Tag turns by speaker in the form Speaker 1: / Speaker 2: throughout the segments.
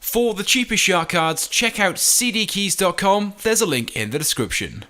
Speaker 1: For the cheapest shark cards, check out cdkeys.com, there's a link in the description.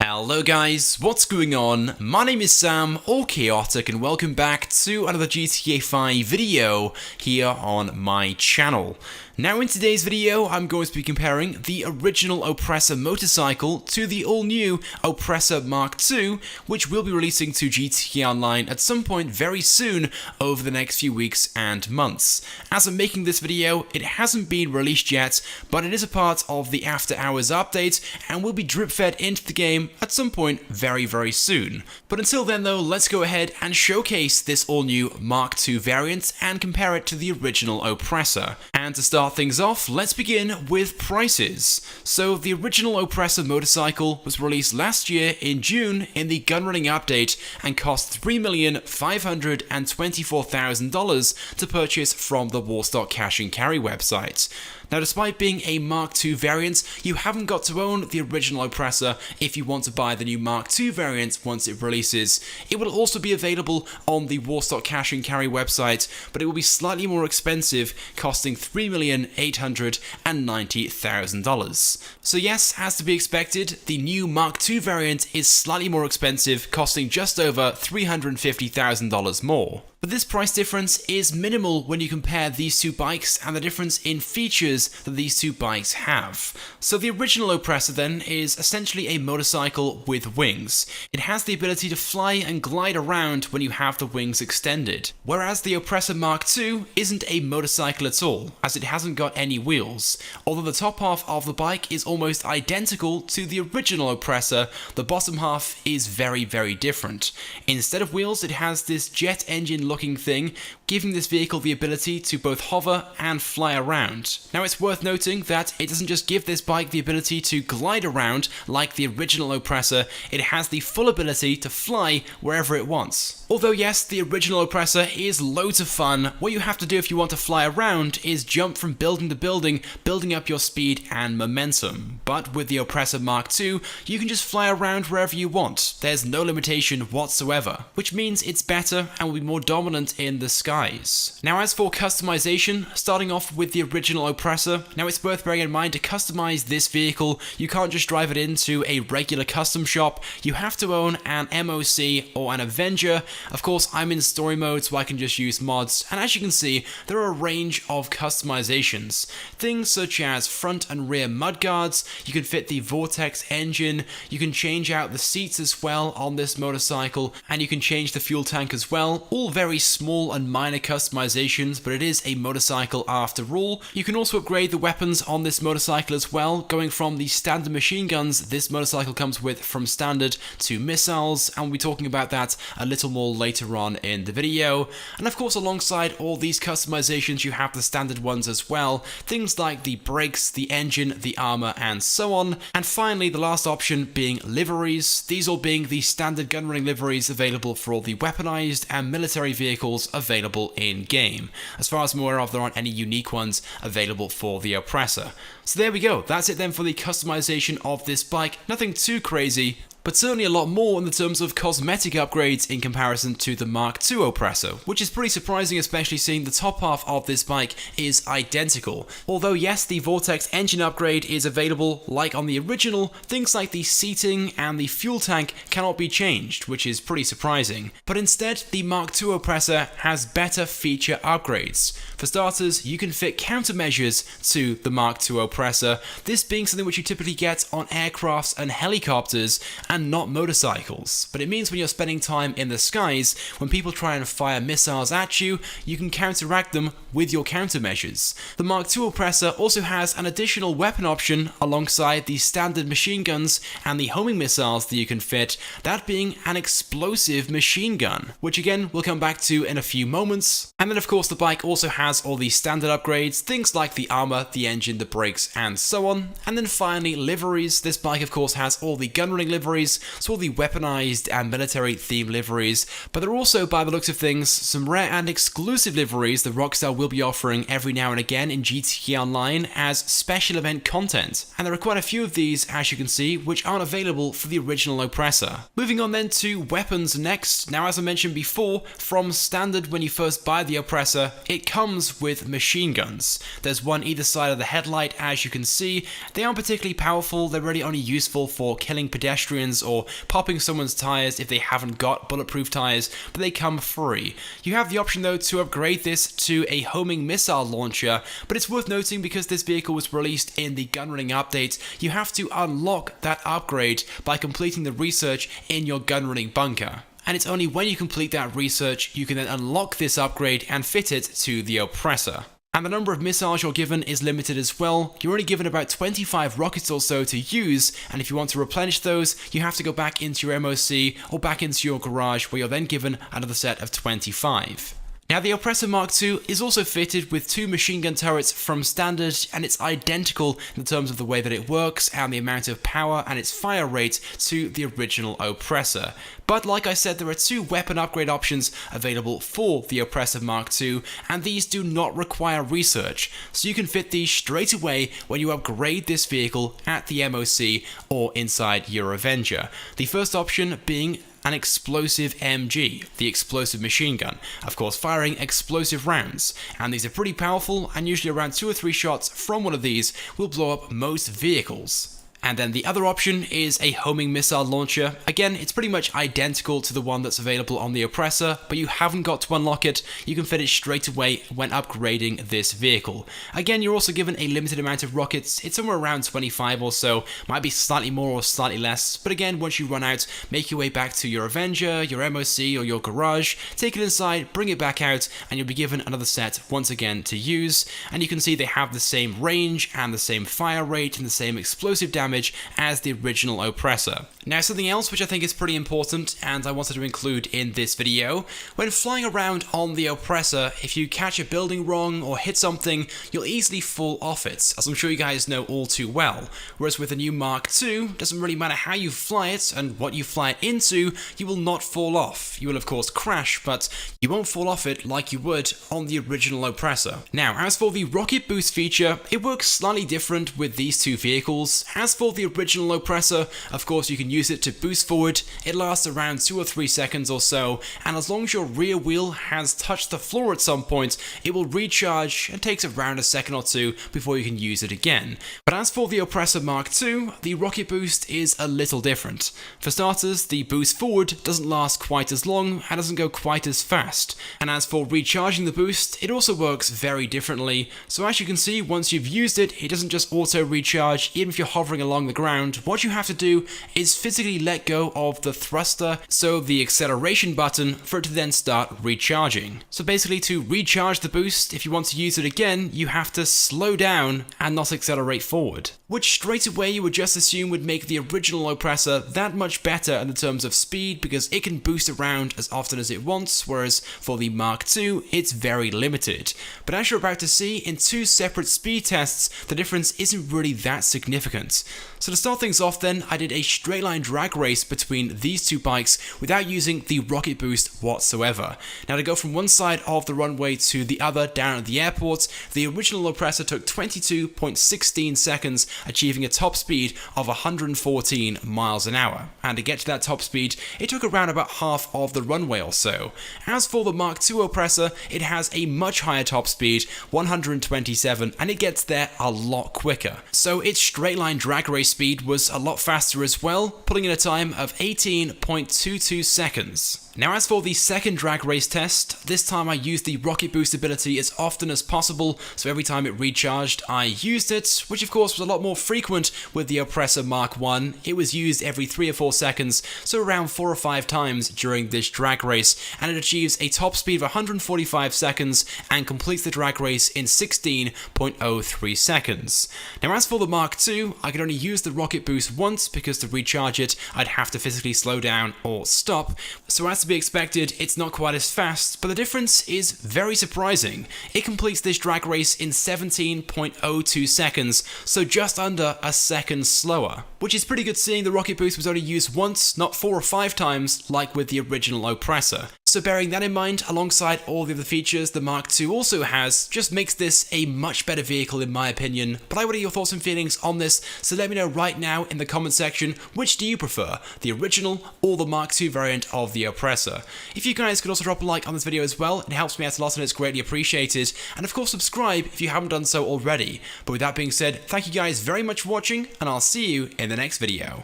Speaker 1: Hello guys, what's going on? My name is Sam, or Chaotic, and welcome back to another GTA 5 video here on my channel. Now in today's video, I'm going to be comparing the original Oppressor motorcycle to the all-new Oppressor MKII, which will be releasing to GTA Online at some point very soon over the next few weeks and months. As I'm making this video, it hasn't been released yet, but it is a part of the After Hours update and will be drip-fed into the game at some point very soon. But until then though, let's go ahead and showcase this all-new MKII variant and compare it to the original Oppressor. And to start things off, let's begin with prices. So the original Oppressor motorcycle was released last year in June in the gunrunning update and cost $3,524,000 to purchase from the Warstock Cash and Carry website. Now, despite being a Mark II variant, you haven't got to own the original Oppressor if you want to buy the new Mark II variant once it releases. It will also be available on the Warstock Cash and Carry website, but it will be slightly more expensive, costing $3,890,000. So yes, as to be expected, the new Mark II variant is slightly more expensive, costing just over $350,000 more. But this price difference is minimal when you compare these two bikes and the difference in features that these two bikes have. So the original Oppressor then is essentially a motorcycle with wings. It has the ability to fly and glide around when you have the wings extended. Whereas the Oppressor Mark II isn't a motorcycle at all, as it hasn't got any wheels. Although the top half of the bike is almost identical to the original Oppressor, the bottom half is very different. Instead of wheels, it has this jet engine looking thing, giving this vehicle the ability to both hover and fly around. Now it's worth noting that it doesn't just give this bike the ability to glide around like the original Oppressor, it has the full ability to fly wherever it wants. Although yes, the original Oppressor is loads of fun. What you have to do if you want to fly around is jump from building to building, building up your speed and momentum. But with the Oppressor Mark II, you can just fly around wherever you want. There's no limitation whatsoever, which means it's better and will be more dominant in the skies. Now as for customization, starting off with the original Oppressor, now it's worth bearing in mind to customize this vehicle, you can't just drive it into a regular custom shop, you have to own an MOC or an Avenger. Of course, I'm in story mode so I can just use mods, and as you can see, there are a range of customizations. Things such as front and rear mudguards, you can fit the Vortex engine, you can change out the seats as well on this motorcycle, and you can change the fuel tank as well, all very small and minor customizations, but it is a motorcycle after all. You can also upgrade the weapons on this motorcycle as well, going from the standard machine guns this motorcycle comes with from standard to missiles, and we'll be talking about that a little more later on in the video. And of course, alongside all these customizations, you have the standard ones as well, things like the brakes, the engine, the armor, and so on. And finally, the last option being liveries, these all being the standard gunrunning liveries available for all the weaponized and military vehicles available in-game. As far as I'm aware of, there aren't any unique ones available for the Oppressor. So there we go, that's it then for the customization of this bike. Nothing too crazy, but certainly a lot more in the terms of cosmetic upgrades in comparison to the Mark II Oppressor, which is pretty surprising, especially seeing the top half of this bike is identical. Although yes, the Vortex engine upgrade is available like on the original, things like the seating and the fuel tank cannot be changed, which is pretty surprising. But instead, the Mark II Oppressor has better feature upgrades. For starters, you can fit countermeasures to the Mark II Oppressor, this being something which you typically get on aircrafts and helicopters, and not motorcycles. But it means when you're spending time in the skies, when people try and fire missiles at you, you can counteract them with your countermeasures. The Mark II Oppressor also has an additional weapon option alongside the standard machine guns and the homing missiles that you can fit, that being an explosive machine gun, which again we'll come back to in a few moments. And then of course the bike also has all the standard upgrades, things like the armor, the engine, the brakes, and so on. And then finally liveries. This bike of course has all the gunrunning liveries liveries, so all the weaponized and military themed liveries, but there are also, by the looks of things, some rare and exclusive liveries that Rockstar will be offering every now and again in GTA Online as special event content, and there are quite a few of these, as you can see, which aren't available for the original Oppressor. Moving on then to weapons next. Now, as I mentioned before, from standard when you first buy the Oppressor, it comes with machine guns. There's one either side of the headlight, as you can see. They aren't particularly powerful, they're really only useful for killing pedestrians or popping someone's tires if they haven't got bulletproof tires, but they come free. You have the option though to upgrade this to a homing missile launcher, but it's worth noting because this vehicle was released in the gunrunning update, you have to unlock that upgrade by completing the research in your gunrunning bunker. And it's only when you complete that research you can then unlock this upgrade and fit it to the Oppressor. And the number of missiles you're given is limited as well. You're only given about 25 rockets or so to use, and if you want to replenish those, you have to go back into your MOC or back into your garage where you're then given another set of 25. Now, the Oppressor Mark II is also fitted with 2 machine gun turrets from standard, and it's identical in terms of the way that it works and the amount of power and its fire rate to the original Oppressor. But like I said, there are 2 weapon upgrade options available for the Oppressor Mark II, and these do not require research, so you can fit these straight away when you upgrade this vehicle at the MOC or inside your Avenger. The first option being an explosive MG, the explosive machine gun, of course firing explosive rounds, and these are pretty powerful, and usually around 2 or 3 shots from one of these will blow up most vehicles. And then the other option is a homing missile launcher. Again, it's pretty much identical to the one that's available on the Oppressor, but you haven't got to unlock it. You can fit it straight away when upgrading this vehicle. Again, you're also given a limited amount of rockets. It's somewhere around 25 or so, might be slightly more or slightly less, but again, once you run out, make your way back to your Avenger, your MOC, or your garage, take it inside, bring it back out, and you'll be given another set once again to use. And you can see they have the same range and the same fire rate and the same explosive damage as the original Oppressor. Now, something else which I think is pretty important and I wanted to include in this video, when flying around on the Oppressor, if you catch a building wrong or hit something, you'll easily fall off it, as I'm sure you guys know all too well. Whereas with the new Mark II, doesn't really matter how you fly it and what you fly it into, you will not fall off. You will of course crash, but you won't fall off it like you would on the original Oppressor. Now, as for the rocket boost feature, it works slightly different with these 2 vehicles. As for the original Oppressor, of course you can use it to boost forward. It lasts around 2 or 3 seconds or so, and as long as your rear wheel has touched the floor at some point, it will recharge and takes around a second or 2 before you can use it again. But as for the Oppressor Mark II, the rocket boost is a little different. For starters, the boost forward doesn't last quite as long and doesn't go quite as fast. And as for recharging the boost, it also works very differently. So as you can see, once you've used it, it doesn't just auto recharge even if you're hovering along the ground. What you have to do is physically let go of the thruster, so the acceleration button, for it to then start recharging. So basically, to recharge the boost, if you want to use it again, you have to slow down and not accelerate forward, which straight away you would just assume would make the original Oppressor that much better in the terms of speed, because it can boost around as often as it wants, whereas for the Mark II, it's very limited. But as you're about to see, in 2 separate speed tests, the difference isn't really that significant. So to start things off then, I did a straight line drag race between these 2 bikes without using the rocket boost whatsoever. Now, to go from one side of the runway to the other down at the airport, the original Oppressor took 22.16 seconds, achieving a top speed of 114 miles an hour. And to get to that top speed, it took around about half of the runway or so. As for the Mark II Oppressor, it has a much higher top speed, 127, and it gets there a lot quicker. So its straight line drag race speed was a lot faster as well, pulling in a time of 18.22 seconds. Now, as for the second drag race test, this time I used the rocket boost ability as often as possible, so every time it recharged I used it, which of course was a lot more frequent with the Oppressor Mark I. It was used every 3 or 4 seconds, so around 4 or 5 times during this drag race, and it achieves a top speed of 145 seconds and completes the drag race in 16.03 seconds. Now, as for the Mark II, I could only use the rocket boost once because to recharge it I'd have to physically slow down or stop, so as to be expected, it's not quite as fast, but the difference is very surprising. It completes this drag race in 17.02 seconds, so just under a second slower, which is pretty good seeing the rocket boost was only used once, not 4 or 5 times, like with the original Oppressor. So bearing that in mind, alongside all the other features the Mark II also has, just makes this a much better vehicle in my opinion. But what are your thoughts and feelings on this? So let me know right now in the comment section, which do you prefer, the original or the Mark II variant of the Oppressor? If you guys could also drop a like on this video as well, it helps me out a lot and it's greatly appreciated. And of course subscribe if you haven't done so already. But with that being said, thank you guys very much for watching, and I'll see you in the next video.